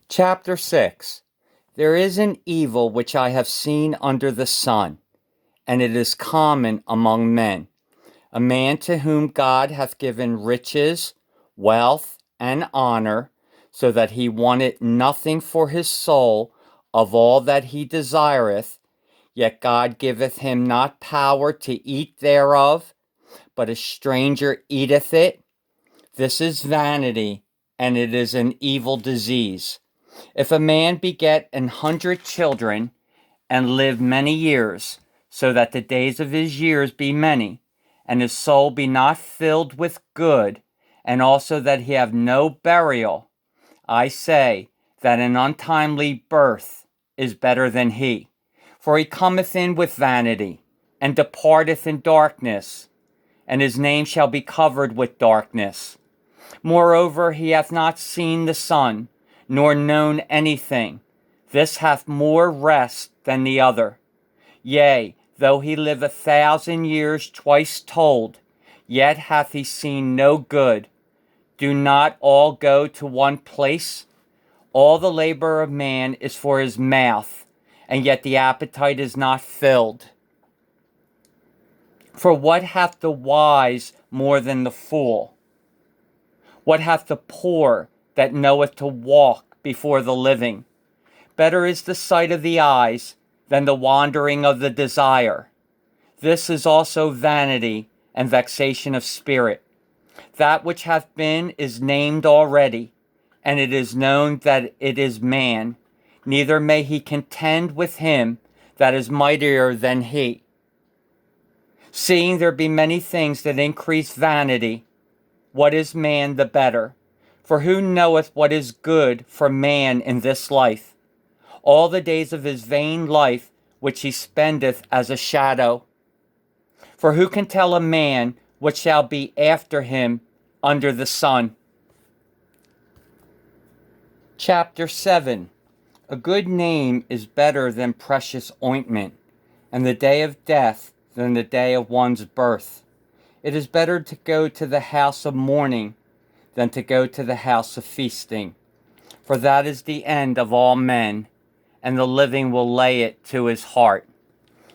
Chapter 6. There is an evil which I have seen under the sun, and it is common among men, a man to whom God hath given riches, wealth, and honor, so that he wanteth nothing for his soul of all that he desireth, yet God giveth him not power to eat thereof, but a stranger eateth it. This is vanity, and it is an evil disease. If a man beget 100 children, and live many years, so that the days of his years be many, and his soul be not filled with good, and also that he have no burial, I say that an untimely birth is better than he. For he cometh in with vanity, and departeth in darkness, and his name shall be covered with darkness. Moreover, he hath not seen the sun, nor known anything. This hath more rest than the other. Yea, though he live 1,000 years twice told, yet hath he seen no good. Do not all go to one place? All the labor of man is for his mouth, and yet the appetite is not filled. For what hath the wise more than the fool? What hath the poor that knoweth to walk before the living? Better is the sight of the eyes than the wandering of the desire. This is also vanity and vexation of spirit. That which hath been is named already, and it is known that it is man. Neither may he contend with him that is mightier than he. Seeing there be many things that increase vanity, what is man the better? For who knoweth what is good for man in this life? All the days of his vain life which he spendeth as a shadow. For who can tell a man what shall be after him under the sun? Chapter 7. A good name is better than precious ointment, and the day of death than the day of one's birth. It is better to go to the house of mourning than to go to the house of feasting. For that is the end of all men, and the living will lay it to his heart.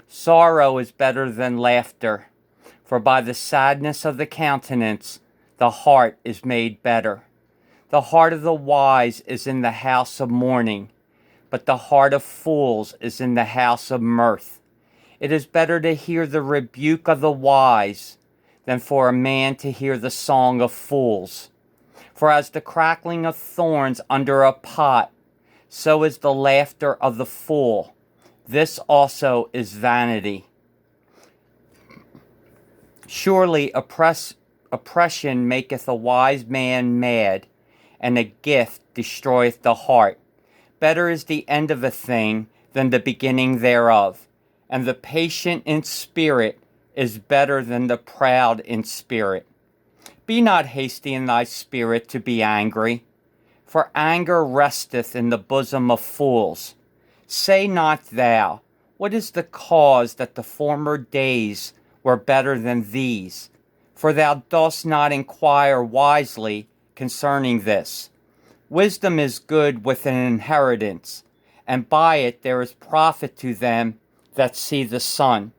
Sorrow is better than laughter, for by the sadness of the countenance the heart is made better. The heart of the wise is in the house of mourning, but the heart of fools is in the house of mirth. It is better to hear the rebuke of the wise than for a man to hear the song of fools. For as the crackling of thorns under a pot, so is the laughter of the fool. This also is vanity. Surely oppression maketh a wise man mad, and a gift destroyeth the heart. Better is the end of a thing than the beginning thereof, and the patient in spirit is better than the proud in spirit. Be not hasty in thy spirit to be angry, for anger resteth in the bosom of fools. Say not thou, what is the cause that the former days were better than these? For thou dost not inquire wisely concerning this. Wisdom is good with an inheritance, and by it there is profit to them that see the sun.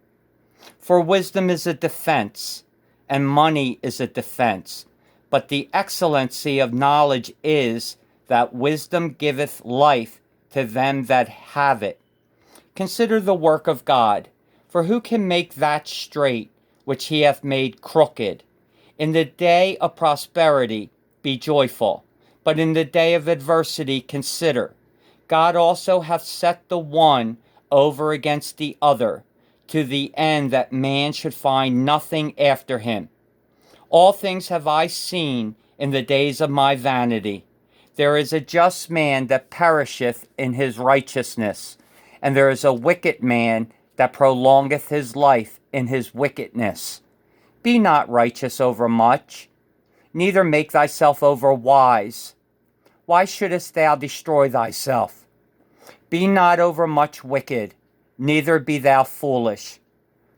For wisdom is a defense, and money is a defense. But the excellency of knowledge is that wisdom giveth life to them that have it. Consider the work of God, for who can make that straight which he hath made crooked? In the day of prosperity be joyful, but in the day of adversity consider. God also hath set the one over against the other, to the end that man should find nothing after him. All things have I seen in the days of my vanity. There is a just man that perisheth in his righteousness, and there is a wicked man that prolongeth his life in his wickedness. Be not righteous over much, neither make thyself over wise. Why shouldest thou destroy thyself? Be not over much wicked, neither be thou foolish.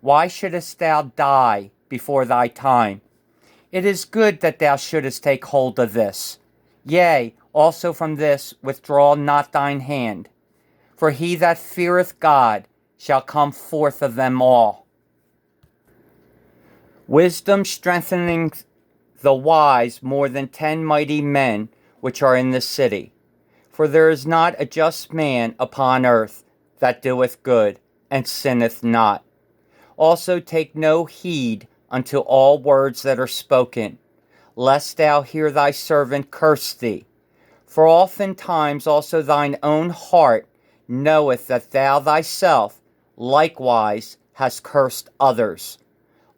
Why shouldest thou die before thy time? It is good that thou shouldest take hold of this. Yea, also from this withdraw not thine hand. For he that feareth God shall come forth of them all. Wisdom strengthening the wise more than 10 mighty men which are in the city. For there is not a just man upon earth that doeth good, and sinneth not. Also take no heed unto all words that are spoken, lest thou hear thy servant curse thee. For oftentimes also thine own heart knoweth that thou thyself likewise hast cursed others.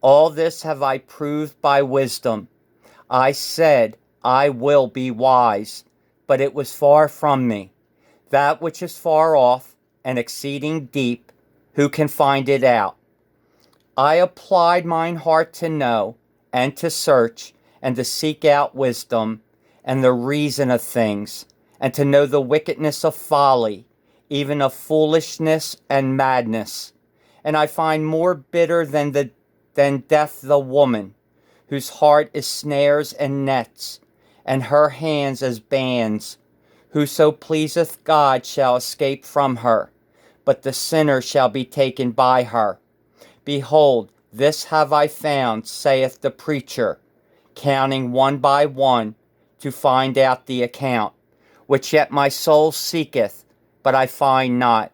All this have I proved by wisdom. I said, I will be wise, but it was far from me. That which is far off and exceeding deep, who can find it out? I applied mine heart to know, and to search, and to seek out wisdom, and the reason of things, and to know the wickedness of folly, even of foolishness and madness. And I find more bitter than death the woman, whose heart is snares and nets, and her hands as bands. Whoso pleaseth God shall escape from her, but the sinner shall be taken by her. Behold, this have I found, saith the preacher, counting one by one, to find out the account, which yet my soul seeketh, but I find not.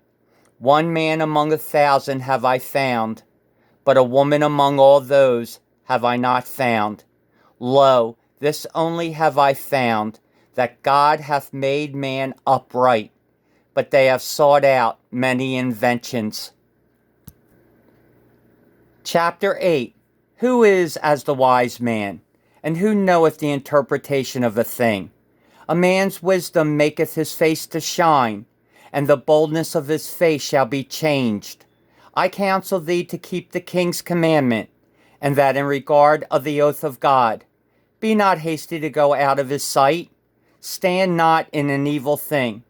One man among 1,000 have I found, but a woman among all those have I not found. Lo, this only have I found, that God hath made man upright, but they have sought out many inventions. Chapter 8. Who is as the wise man, and who knoweth the interpretation of a thing? A man's wisdom maketh his face to shine, and the boldness of his face shall be changed. I counsel thee to keep the king's commandment, and that in regard of the oath of God. Be not hasty to go out of his sight. Stand not in an evil thing,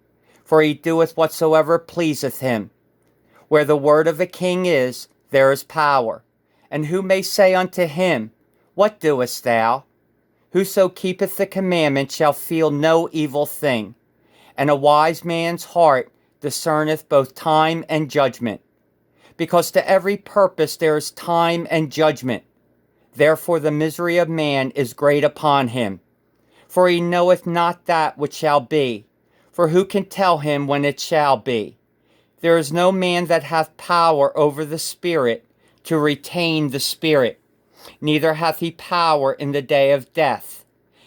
for he doeth whatsoever pleaseth him. Where the word of a king is, there is power. And who may say unto him, What doest thou? Whoso keepeth the commandment shall feel no evil thing. And a wise man's heart discerneth both time and judgment. Because to every purpose there is time and judgment. Therefore the misery of man is great upon him. For he knoweth not that which shall be. For who can tell him when it shall be? There is no man that hath power over the Spirit to retain the Spirit, neither hath he power in the day of death.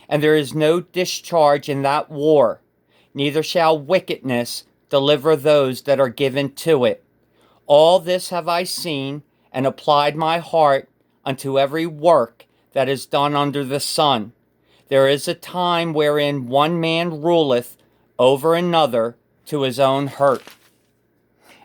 And there is no discharge in that war, neither shall wickedness deliver those that are given to it. All this have I seen, and applied my heart unto every work that is done under the sun. There is a time wherein one man ruleth over another to his own hurt.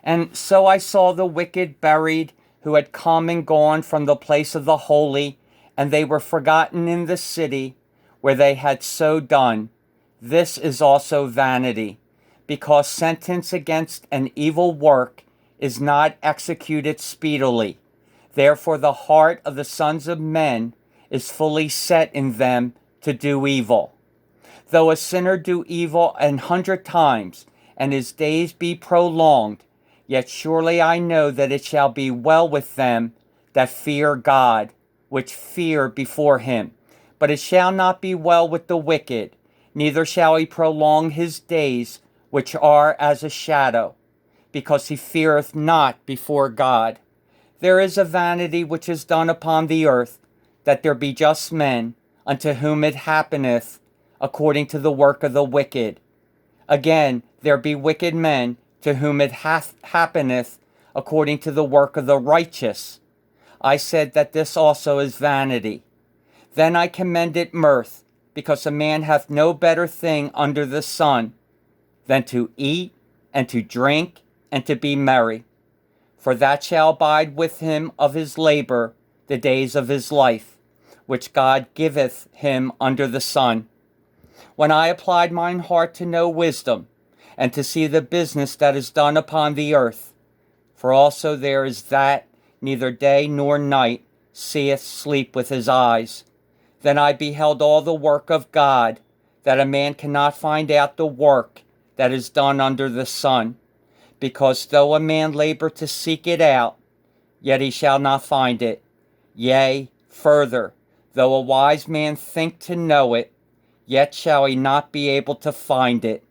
And so I saw the wicked buried, who had come and gone from the place of the holy, and they were forgotten in the city where they had so done. This is also vanity, because sentence against an evil work is not executed speedily. Therefore the heart of the sons of men is fully set in them to do evil. Though a sinner do evil 100 times, and his days be prolonged, yet surely I know that it shall be well with them that fear God, which fear before him. But it shall not be well with the wicked, neither shall he prolong his days, which are as a shadow, because he feareth not before God. There is a vanity which is done upon the earth, that there be just men, unto whom it happeneth according to the work of the wicked. Again, there be wicked men, to whom it happeneth according to the work of the righteous. I said that this also is vanity. Then I commended mirth, because a man hath no better thing under the sun than to eat and to drink and to be merry. For that shall abide with him of his labor the days of his life, which God giveth him under the sun. When I applied mine heart to know wisdom, and to see the business that is done upon the earth, for also there is that neither day nor night seeth sleep with his eyes. Then I beheld all the work of God, that a man cannot find out the work that is done under the sun. Because though a man labor to seek it out, yet he shall not find it. Yea, further, though a wise man think to know it, yet shall he not be able to find it.